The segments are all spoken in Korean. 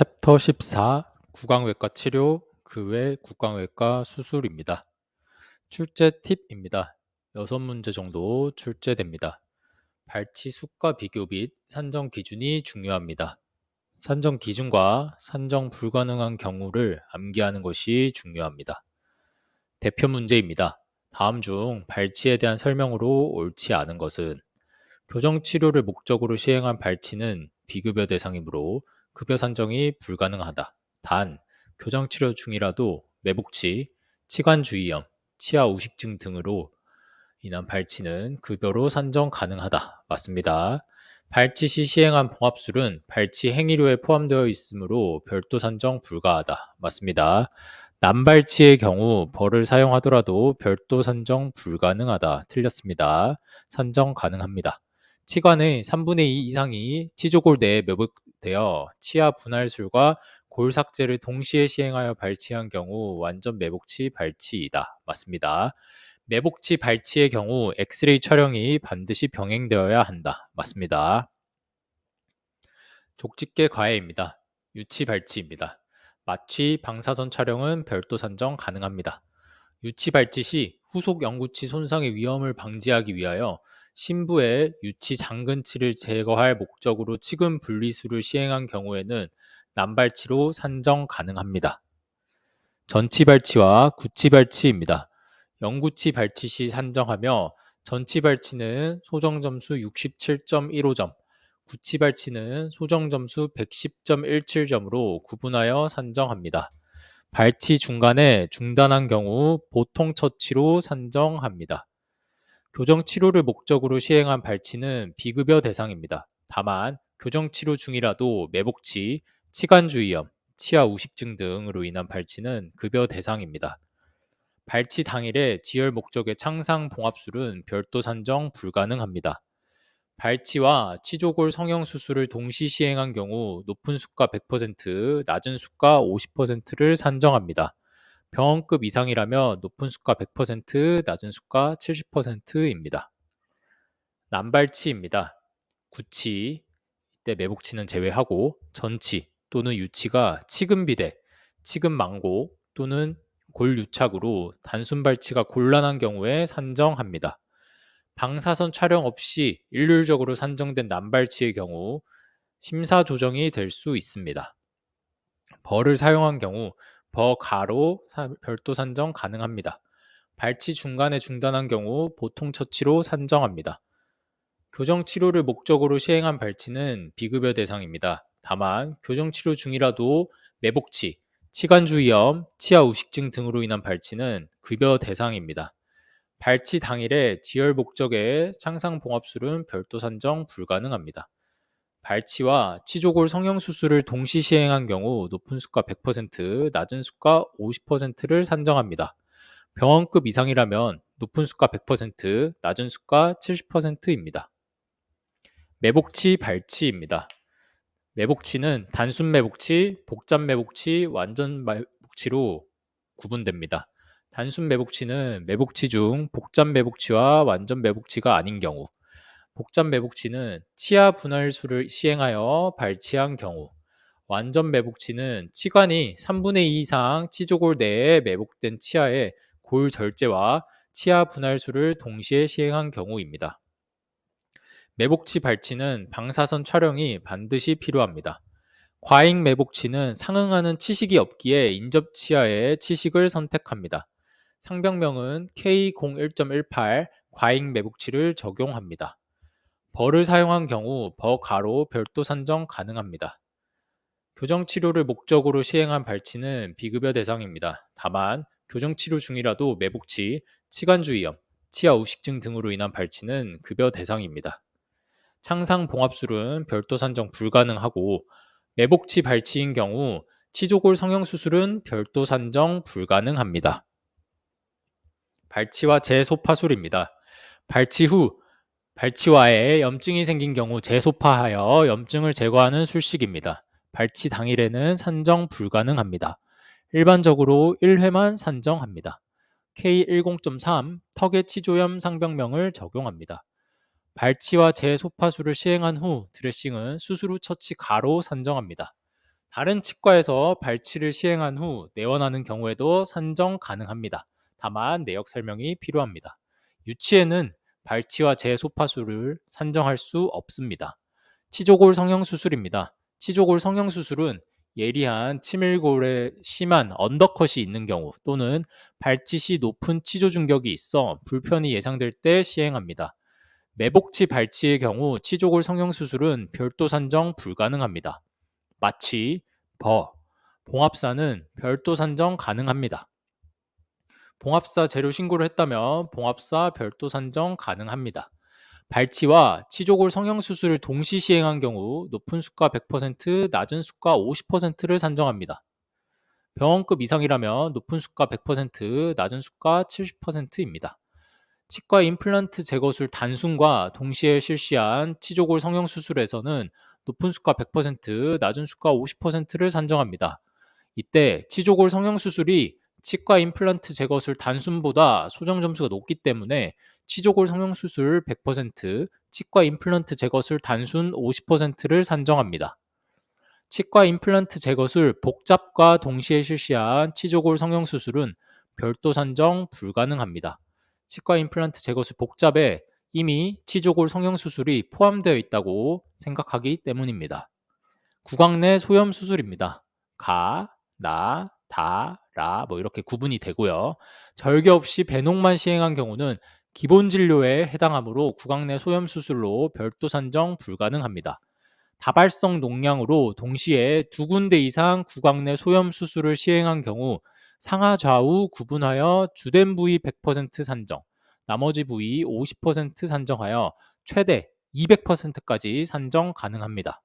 챕터 14 구강외과 치료 그 외 구강외과 수술입니다. 출제 팁입니다. 6문제 정도 출제됩니다. 발치 수가 비교 및 산정 기준이 중요합니다. 산정 기준과 산정 불가능한 경우를 암기하는 것이 중요합니다. 대표 문제입니다. 다음 중 발치에 대한 설명으로 옳지 않은 것은 교정 치료를 목적으로 시행한 발치는 비급여 대상이므로 급여 산정이 불가능하다. 단, 교정 치료 중이라도 매복치, 치관주의염, 치아 우식증 등으로 인한 발치는 급여로 산정 가능하다. 맞습니다. 발치 시 시행한 봉합술은 발치 행위료에 포함되어 있으므로 별도 산정 불가하다. 맞습니다. 난발치의 경우 벌을 사용하더라도 별도 산정 불가능하다. 틀렸습니다. 산정 가능합니다. 치관의 3분의 2 이상이 치조골 내에 매복되어 치아 분할술과 골 삭제를 동시에 시행하여 발치한 경우 완전 매복치 발치이다. 맞습니다. 매복치 발치의 경우 엑스레이 촬영이 반드시 병행되어야 한다. 맞습니다. 족집게 과외입니다. 유치 발치입니다. 마취, 방사선 촬영은 별도 산정 가능합니다. 유치 발치 시 후속 영구치 손상의 위험을 방지하기 위하여 신부의 유치 장근치를 제거할 목적으로 치근 분리술을 시행한 경우에는 난발치로 산정 가능합니다. 전치 발치와 구치 발치입니다. 영구치 발치 시 산정하며 전치 발치는 소정 점수 67.15점, 구치 발치는 소정 점수 110.17점으로 구분하여 산정합니다. 발치 중간에 중단한 경우 보통 처치로 산정합니다. 교정 치료를 목적으로 시행한 발치는 비급여 대상입니다. 다만 교정 치료 중이라도 매복치, 치관주의염, 치아 우식증 등으로 인한 발치는 급여 대상입니다. 발치 당일에 지혈 목적의 창상 봉합술은 별도 산정 불가능합니다. 발치와 치조골 성형 수술을 동시 시행한 경우 높은 수가 100%, 낮은 수가 50%를 산정합니다. 병원급 이상이라면 높은 수가 100%, 낮은 수가 70%입니다. 난발치입니다. 구치, 이때 매복치는 제외하고 전치 또는 유치가 치근비대, 치근망고 또는 골유착으로 단순 발치가 곤란한 경우에 산정합니다. 방사선 촬영 없이 일률적으로 산정된 난발치의 경우 심사 조정이 될 수 있습니다. 벌을 사용한 경우 버가로 별도 산정 가능합니다. 발치 중간에 중단한 경우 보통 처치로 산정합니다. 교정 치료를 목적으로 시행한 발치는 비급여 대상입니다. 다만 교정 치료 중이라도 매복치, 치관주의염, 치아 우식증 등으로 인한 발치는 급여 대상입니다. 발치 당일에 지혈 목적의 창상 봉합술은 별도 산정 불가능합니다. 발치와 치조골 성형 수술을 동시 시행한 경우 높은 수가 100%, 낮은 수가 50%를 산정합니다. 병원급 이상이라면 높은 수가 100%, 낮은 수가 70%입니다. 매복치 발치입니다. 매복치는 단순 매복치, 복잡 매복치, 완전 매복치로 구분됩니다. 단순 매복치는 매복치 중 복잡 매복치와 완전 매복치가 아닌 경우, 복잡 매복치는 치아 분할술을 시행하여 발치한 경우, 완전 매복치는 치관이 3분의 2 이상 치조골 내에 매복된 치아에 골 절제와 치아 분할술을 동시에 시행한 경우입니다. 매복치 발치는 방사선 촬영이 반드시 필요합니다. 과잉 매복치는 상응하는 치식이 없기에 인접치아의 치식을 선택합니다. 상병명은 K01.18 과잉 매복치를 적용합니다. 벌을 사용한 경우 버가로 별도 산정 가능합니다. 교정 치료를 목적으로 시행한 발치는 비급여 대상입니다. 다만 교정 치료 중이라도 매복치, 치관주의염, 치아 우식증 등으로 인한 발치는 급여 대상입니다. 창상 봉합술은 별도 산정 불가능하고 매복치 발치인 경우 치조골 성형 수술은 별도 산정 불가능합니다. 발치와 재소파술입니다. 발치 후 발치와에 염증이 생긴 경우 재소파하여 염증을 제거하는 술식입니다. 발치 당일에는 산정 불가능합니다. 일반적으로 1회만 산정합니다. K10.3 턱의 치조염 상병명을 적용합니다. 발치와 재소파술을 시행한 후 드레싱은 수술 후 처치 가로 산정합니다. 다른 치과에서 발치를 시행한 후 내원하는 경우에도 산정 가능합니다. 다만 내역 설명이 필요합니다. 유치에는 발치와 재소파수를 산정할 수 없습니다. 치조골 성형수술입니다. 치조골 성형수술은 예리한 치밀골에 심한 언더컷이 있는 경우 또는 발치 시 높은 치조 중격이 있어 불편이 예상될 때 시행합니다. 매복치 발치의 경우 치조골 성형수술은 별도 산정 불가능합니다. 마취, 봉합사는 별도 산정 가능합니다. 봉합사 재료 신고를 했다면 봉합사 별도 산정 가능합니다. 발치와 치조골 성형수술을 동시 시행한 경우 높은 수가 100%, 낮은 수가 50%를 산정합니다. 병원급 이상이라면 높은 수가 100%, 낮은 수가 70%입니다. 치과 임플란트 제거술 단순과 동시에 실시한 치조골 성형수술에서는 높은 수가 100%, 낮은 수가 50%를 산정합니다. 이때 치조골 성형수술이 치과 임플란트 제거술 단순보다 소정 점수가 높기 때문에 치조골 성형수술 100%, 치과 임플란트 제거술 단순 50%를 산정합니다. 치과 임플란트 제거술 복잡과 동시에 실시한 치조골 성형수술은 별도 산정 불가능합니다. 치과 임플란트 제거술 복잡에 이미 치조골 성형수술이 포함되어 있다고 생각하기 때문입니다. 구강 내 소염 수술입니다. 가, 나, 다, 라 이렇게 구분이 되고요. 절개 없이 배농만 시행한 경우는 기본 진료에 해당하므로 구강 내 소염 수술로 별도 산정 불가능합니다. 다발성 농양으로 동시에 두 군데 이상 구강 내 소염 수술을 시행한 경우 상하 좌우 구분하여 주된 부위 100% 산정, 나머지 부위 50% 산정하여 최대 200%까지 산정 가능합니다.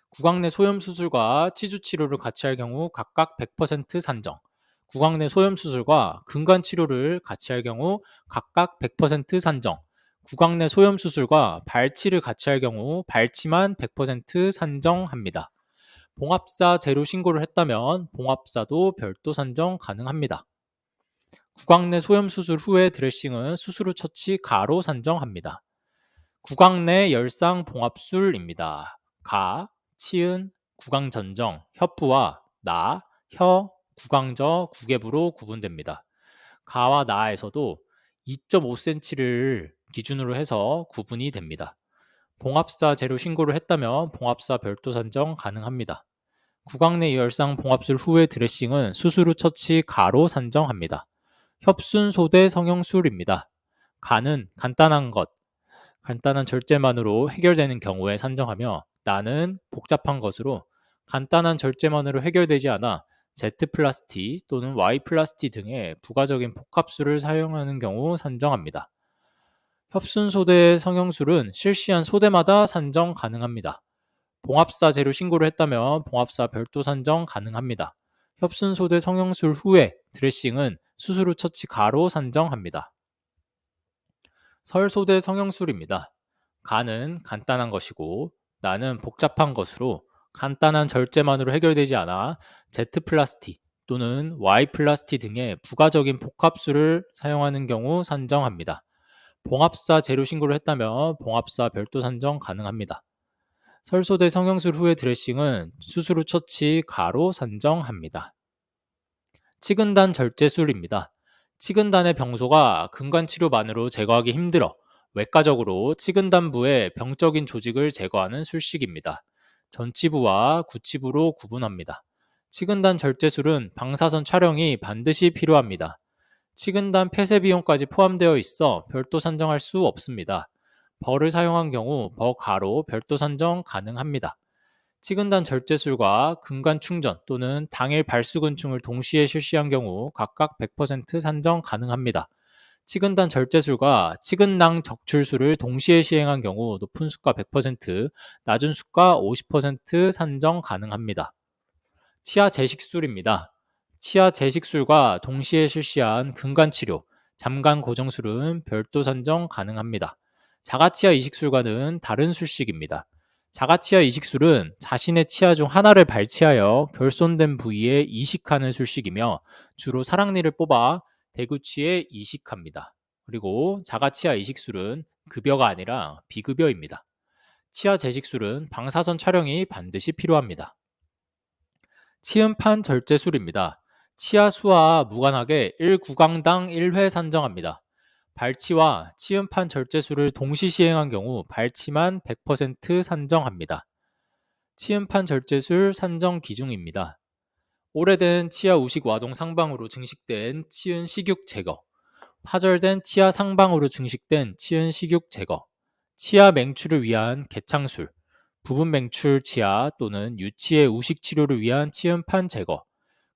구강 내 소염 수술과 치주 치료를 같이 할 경우 각각 100% 산정, 구강 내 소염 수술과 근간 치료를 같이 할 경우 각각 100% 산정, 구강 내 소염 수술과 발치를 같이 할 경우 발치만 100% 산정합니다. 봉합사 재료 신고를 했다면 봉합사도 별도 산정 가능합니다. 구강 내 소염 수술 후의 드레싱은 수술 후 처치 가로 산정합니다. 구강 내 열상 봉합술입니다. 가, 치은, 구강 전정, 협부와 나, 혀, 구강저, 구개부로 구분됩니다. 가와 나에서도 2.5cm를 기준으로 해서 구분이 됩니다. 봉합사 재료 신고를 했다면 봉합사 별도 산정 가능합니다. 구강 내 열상 봉합술 후의 드레싱은 수술 후 처치 가로 산정합니다. 협순소대 성형술입니다. 가는 간단한 절제만으로 해결되는 경우에 산정하며 나는 복잡한 것으로 간단한 절제만으로 해결되지 않아 Z플라스티 또는 Y플라스티 등의 부가적인 복합술을 사용하는 경우 산정합니다. 협순소대 성형술은 실시한 소대마다 산정 가능합니다. 봉합사 재료 신고를 했다면 봉합사 별도 산정 가능합니다. 협순소대 성형술 후에 드레싱은 수술 후 처치 가로 산정합니다. 설소대 성형술입니다. 가는 간단한 것이고 나는 복잡한 것으로 간단한 절제만으로 해결되지 않아 Z플라스티 또는 Y플라스티 등의 부가적인 복합술을 사용하는 경우 산정합니다. 봉합사 재료 신고를 했다면 봉합사 별도 산정 가능합니다. 설소대 성형술 후의 드레싱은 수술 후 처치 가로 산정합니다. 치근단 절제술입니다. 치근단의 병소가 근간 치료만으로 제거하기 힘들어 외과적으로 치근단부의 병적인 조직을 제거하는 술식입니다. 전치부와 구치부로 구분합니다. 치근단 절제술은 방사선 촬영이 반드시 필요합니다. 치근단 폐쇄 비용까지 포함되어 있어 별도 산정할 수 없습니다. 벌을 사용한 경우 버가로 별도 산정 가능합니다. 치근단 절제술과 근간 충전 또는 당일 발수근충을 동시에 실시한 경우 각각 100% 산정 가능합니다. 치근단 절제술과 치근낭 적출술을 동시에 시행한 경우 높은 수가 100%, 낮은 수가 50% 산정 가능합니다. 치아 재식술입니다. 치아 재식술과 동시에 실시한 근간 치료, 잠간 고정술은 별도 산정 가능합니다. 자가치아 이식술과는 다른 술식입니다. 자가치아 이식술은 자신의 치아 중 하나를 발치하여 결손된 부위에 이식하는 술식이며 주로 사랑니를 뽑아 대구치에 이식합니다. 그리고 자가치아 이식술은 급여가 아니라 비급여입니다. 치아 재식술은 방사선 촬영이 반드시 필요합니다. 치음판 절제술입니다. 치아 수와 무관하게 1구강당 1회 산정합니다. 발치와 치음판 절제술을 동시 시행한 경우 발치만 100% 산정합니다. 치음판 절제술 산정 기준입니다. 오래된 치아 우식 와동 상방으로 증식된 치은 식육 제거, 파절된 치아 상방으로 증식된 치은 식육 제거, 치아 맹출을 위한 개창술, 부분 맹출 치아 또는 유치의 우식 치료를 위한 치음판 제거,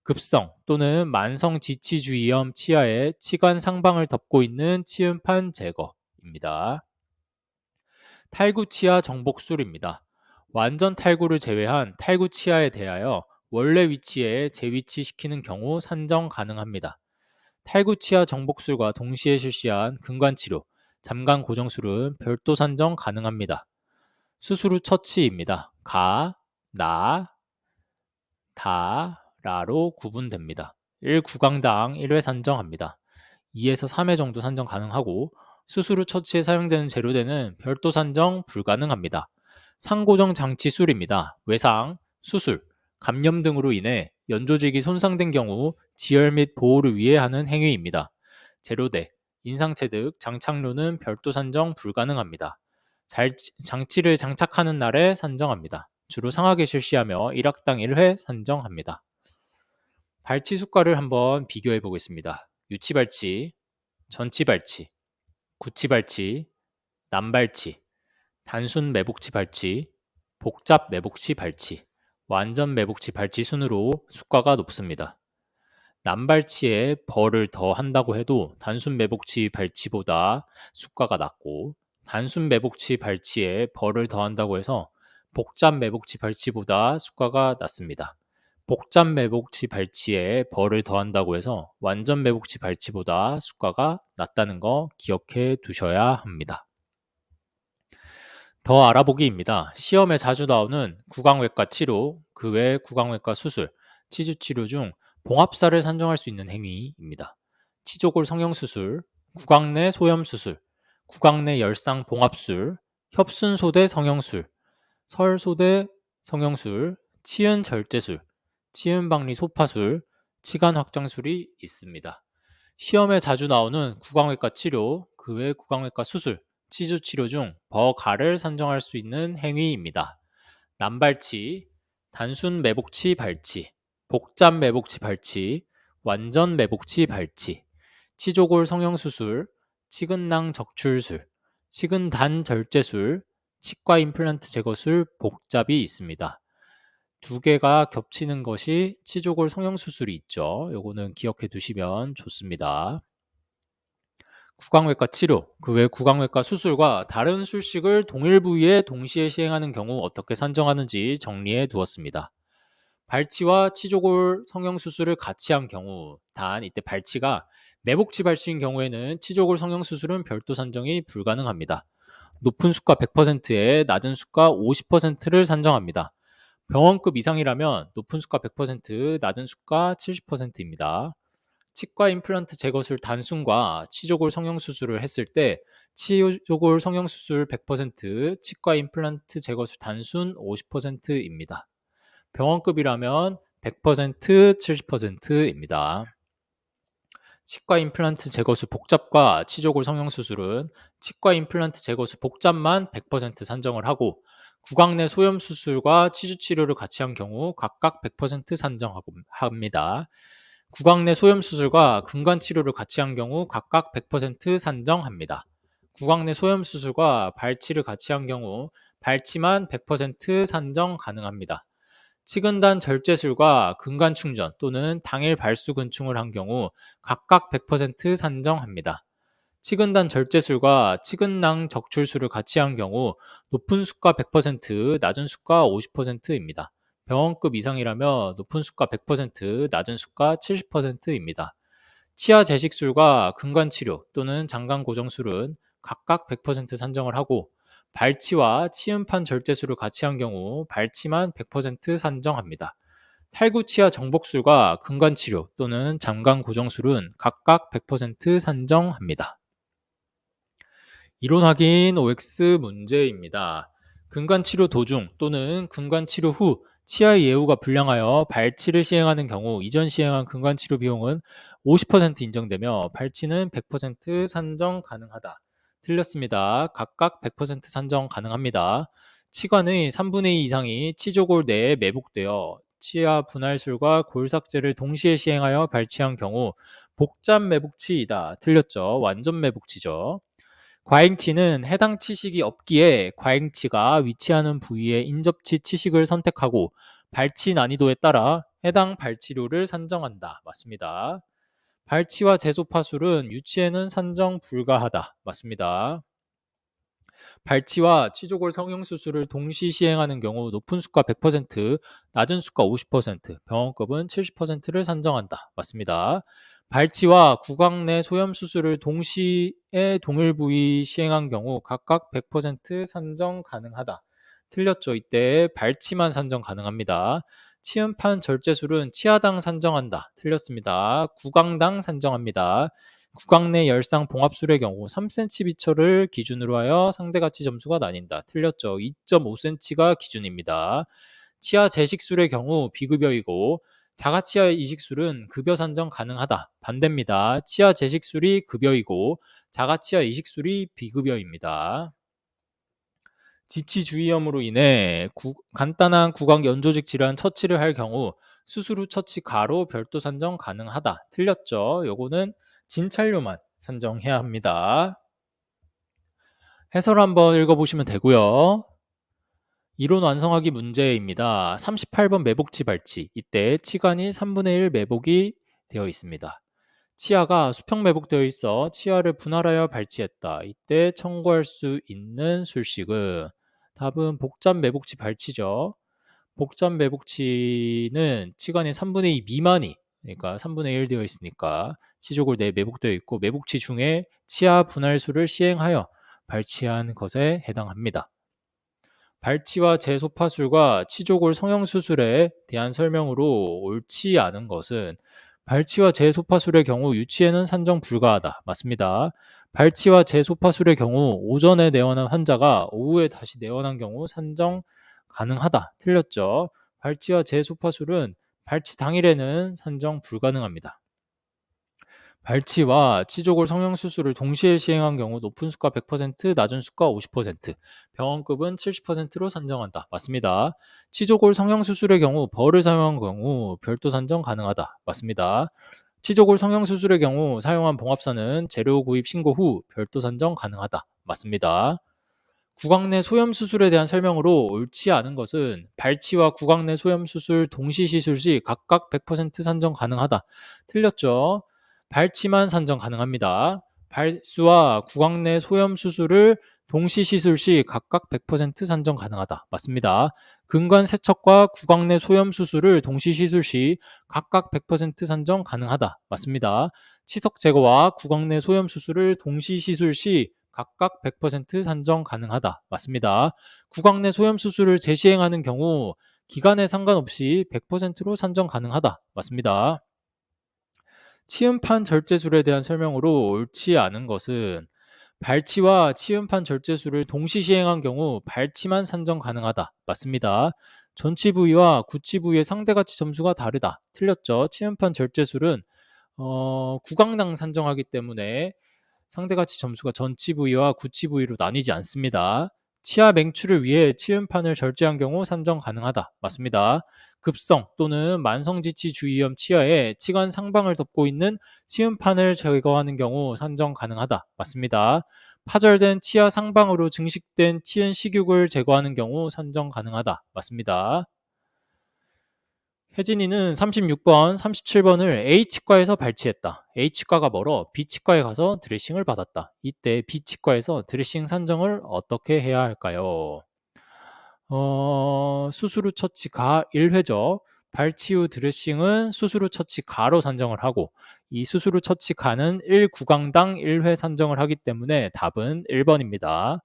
급성 또는 만성 지치주의염 치아의 치관 상방을 덮고 있는 치음판 제거입니다. 탈구 치아 정복술입니다. 완전 탈구를 제외한 탈구 치아에 대하여 원래 위치에 재위치시키는 경우 산정 가능합니다. 탈구 치아 정복술과 동시에 실시한 근관치료, 잠간 고정술은 별도 산정 가능합니다. 수술 후 처치입니다. 가, 나, 다, 라로 구분됩니다. 1구강당 1회 산정합니다. 2에서 3회 정도 산정 가능하고 수술 후 처치에 사용되는 재료대는 별도 산정 불가능합니다. 상고정 장치술입니다. 외상, 수술, 감염 등으로 인해 연조직이 손상된 경우 지혈 및 보호를 위해 하는 행위입니다. 재료대, 인상체득, 장착료는 별도 산정 불가능합니다. 장치를 장착하는 날에 산정합니다. 주로 상하게 실시하며 1학당 1회 산정합니다. 발치 수가를 한번 비교해 보겠습니다. 유치발치, 전치발치, 구치발치, 남발치, 단순 매복치 발치, 복잡 매복치 발치, 완전 매복치 발치 순으로 수가가 높습니다. 남발치에 벌을 더 한다고 해도 단순 매복치 발치보다 수가가 낮고 단순 매복치 발치에 벌을 더 한다고 해서 복잡 매복치 발치보다 수가가 낮습니다. 복잡 매복치 발치에 벌을 더 한다고 해서 완전 매복치 발치보다 수가가 낮다는 거 기억해 두셔야 합니다. 더 알아보기입니다. 시험에 자주 나오는 구강외과 치료, 그 외 구강외과 수술, 치주 치료 중 봉합사를 산정할 수 있는 행위입니다. 치조골 성형수술, 구강내 소염수술, 구강내 열상 봉합술, 협순소대 성형술, 설소대 성형술, 치은 절제술, 치은 박리 소파술, 치간 확장술이 있습니다. 시험에 자주 나오는 구강외과 치료, 그 외 구강외과 수술, 치주 치료 중 버가를 산정할 수 있는 행위입니다. 남발치, 단순 매복치 발치, 복잡 매복치 발치, 완전 매복치 발치, 치조골 성형수술, 치근낭 적출술, 치근단 절제술, 치과 임플란트 제거술 복잡이 있습니다. 두 개가 겹치는 것이 치조골 성형수술이 있죠. 요거는 기억해 두시면 좋습니다. 구강외과 치료, 그 외 구강외과 수술과 다른 술식을 동일 부위에 동시에 시행하는 경우 어떻게 산정하는지 정리해 두었습니다. 발치와 치조골 성형수술을 같이 한 경우, 단 이때 발치가 매복치 발치인 경우에는 치조골 성형수술은 별도 산정이 불가능합니다. 높은 수가 100%에 낮은 수가 50%를 산정합니다. 병원급 이상이라면 높은 수가 100%, 낮은 수가 70%입니다. 치과 임플란트 제거술 단순과 치조골 성형수술을 했을 때 치조골 성형수술 100%, 치과 임플란트 제거술 단순 50%입니다. 병원급이라면 100%, 70%입니다. 치과 임플란트 제거술 복잡과 치조골 성형수술은 치과 임플란트 제거술 복잡만 100% 산정을 하고 구강 내 소염 수술과 치주 치료를 같이 한 경우 각각 100% 산정합니다. 구강 내 소염 수술과 근관 치료를 같이 한 경우 각각 100% 산정합니다. 구강 내 소염 수술과 발치를 같이 한 경우 발치만 100% 산정 가능합니다. 치근단 절제술과 근간 충전 또는 당일 발수 근충을 한 경우 각각 100% 산정합니다. 치근단 절제술과 치근낭 적출술을 같이 한 경우 높은 수가 100%, 낮은 수가 50%입니다. 병원급 이상이라면 높은 수가 100%, 낮은 수가 70%입니다. 치아 재식술과 근관치료 또는 장관 고정술은 각각 100% 산정을 하고 발치와 치음판 절제술을 같이 한 경우 발치만 100% 산정합니다. 탈구치아 정복술과 근관치료 또는 장관 고정술은 각각 100% 산정합니다. 이론 확인 OX 문제입니다. 근관치료 도중 또는 근관치료 후 치아의 예후가 불량하여 발치를 시행하는 경우 이전 시행한 근관치료 비용은 50% 인정되며 발치는 100% 산정 가능하다. 틀렸습니다. 각각 100% 산정 가능합니다. 치관의 3분의 2 이상이 치조골 내에 매복되어 치아 분할술과 골삭제를 동시에 시행하여 발치한 경우 복잡 매복치이다. 틀렸죠. 완전 매복치죠. 과잉치는 해당 치식이 없기에 과잉치가 위치하는 부위의 인접치 치식을 선택하고 발치 난이도에 따라 해당 발치료를 산정한다. 맞습니다. 발치와 재소파술은 유치에는 산정 불가하다. 맞습니다. 발치와 치조골 성형수술을 동시 시행하는 경우 높은 수가 100%, 낮은 수가 50%, 병원급은 70%를 산정한다. 맞습니다. 발치와 구강 내 소염 수술을 동시에 동일 부위 시행한 경우 각각 100% 산정 가능하다. 틀렸죠. 이때 발치만 산정 가능합니다. 치음판 절제술은 치아당 산정한다. 틀렸습니다. 구강당 산정합니다. 구강 내 열상 봉합술의 경우 3cm 비처를 기준으로 하여 상대가치 점수가 나뉜다. 틀렸죠. 2.5cm가 기준입니다. 치아 재식술의 경우 비급여이고 자가치아 이식술은 급여 산정 가능하다. 반대입니다. 치아 재식술이 급여이고 자가치아 이식술이 비급여입니다. 지치주의염으로 인해 간단한 구강 연조직 질환 처치를 할 경우 수술 후 처치 가로 별도 산정 가능하다. 틀렸죠. 요거는 진찰료만 산정해야 합니다. 해설 한번 읽어보시면 되고요. 이론 완성하기 문제입니다. 38번 매복치 발치. 이때 치관이 3분의 1 매복이 되어 있습니다. 치아가 수평 매복되어 있어 치아를 분할하여 발치했다. 이때 청구할 수 있는 술식은 답은 복잡 매복치 발치죠. 복잡 매복치는 치관이 3분의 2 미만이, 그러니까 3분의 1 되어 있으니까 치조골 내에 매복되어 있고 매복치 중에 치아 분할술을 시행하여 발치한 것에 해당합니다. 발치와 재소파술과 치조골 성형수술에 대한 설명으로 옳지 않은 것은 발치와 재소파술의 경우 유치에는 산정 불가하다. 맞습니다. 발치와 재소파술의 경우 오전에 내원한 환자가 오후에 다시 내원한 경우 산정 가능하다. 틀렸죠. 발치와 재소파술은 발치 당일에는 산정 불가능합니다. 발치와 치조골 성형수술을 동시에 시행한 경우 높은 수가 100%, 낮은 수가 50%, 병원급은 70%로 산정한다. 맞습니다. 치조골 성형수술의 경우 벌을 사용한 경우 별도 산정 가능하다. 맞습니다. 치조골 성형수술의 경우 사용한 봉합사는 재료 구입 신고 후 별도 산정 가능하다. 맞습니다. 구강 내 소염 수술에 대한 설명으로 옳지 않은 것은 발치와 구강 내 소염 수술 동시 시술 시 각각 100% 산정 가능하다. 틀렸죠. 발치만 산정 가능합니다. 발수와 구강 내 소염 수술을 동시 시술 시 각각 100% 산정 가능하다. 맞습니다. 근관 세척과 구강 내 소염 수술을 동시 시술 시 각각 100% 산정 가능하다. 맞습니다. 치석 제거와 구강 내 소염 수술을 동시 시술 시 각각 100% 산정 가능하다. 맞습니다. 구강 내 소염 수술을 재시행하는 경우 기간에 상관없이 100%로 산정 가능하다. 맞습니다. 치음판 절제술에 대한 설명으로 옳지 않은 것은 발치와 치음판 절제술을 동시 시행한 경우 발치만 산정 가능하다. 맞습니다. 전치 부위와 구치 부위의 상대가치 점수가 다르다. 틀렸죠. 치음판 절제술은 구강당 산정하기 때문에 상대가치 점수가 전치 부위와 구치 부위로 나뉘지 않습니다. 치아 맹추를 위해 치음판을 절제한 경우 산정 가능하다. 맞습니다. 급성 또는 만성지치 주의염 치아에 치관 상방을 덮고 있는 치음판을 제거하는 경우 산정 가능하다. 맞습니다. 파절된 치아 상방으로 증식된 치은 식육을 제거하는 경우 산정 가능하다. 맞습니다. 혜진이는 36번, 37번을 A치과에서 발치했다. A치과가 멀어 B치과에 가서 드레싱을 받았다. 이때 B치과에서 드레싱 산정을 어떻게 해야 할까요? 수술 후 처치 가 1회죠. 발치 후 드레싱은 수술 후 처치 가로 산정을 하고 이 수술 후 처치 가는 1구강당 1회 산정을 하기 때문에 답은 1번입니다.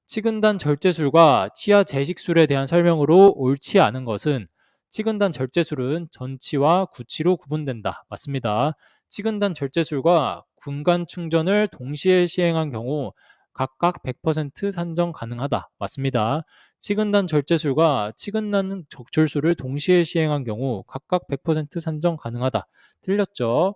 치근단 절제술과 치아 재식술에 대한 설명으로 옳지 않은 것은 치근단 절제술은 전치와 구치로 구분된다. 맞습니다. 치근단 절제술과 군간 충전을 동시에 시행한 경우 각각 100% 산정 가능하다. 맞습니다. 치근단 절제술과 치근난 적출술을 동시에 시행한 경우 각각 100% 산정 가능하다. 틀렸죠?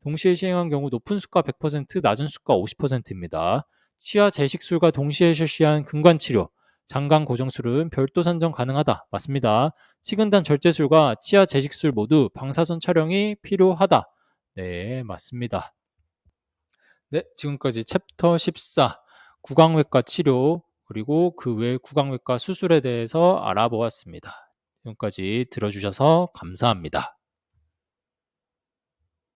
동시에 시행한 경우 높은 수가 100%, 낮은 수가 50%입니다. 치아 재식술과 동시에 실시한 근관치료, 장강 고정술은 별도 산정 가능하다. 맞습니다. 치근단 절제술과 치아 재식술 모두 방사선 촬영이 필요하다. 네, 맞습니다. 네, 지금까지 챕터 14, 구강외과 치료, 그리고 그 외 구강외과 수술에 대해서 알아보았습니다. 지금까지 들어주셔서 감사합니다.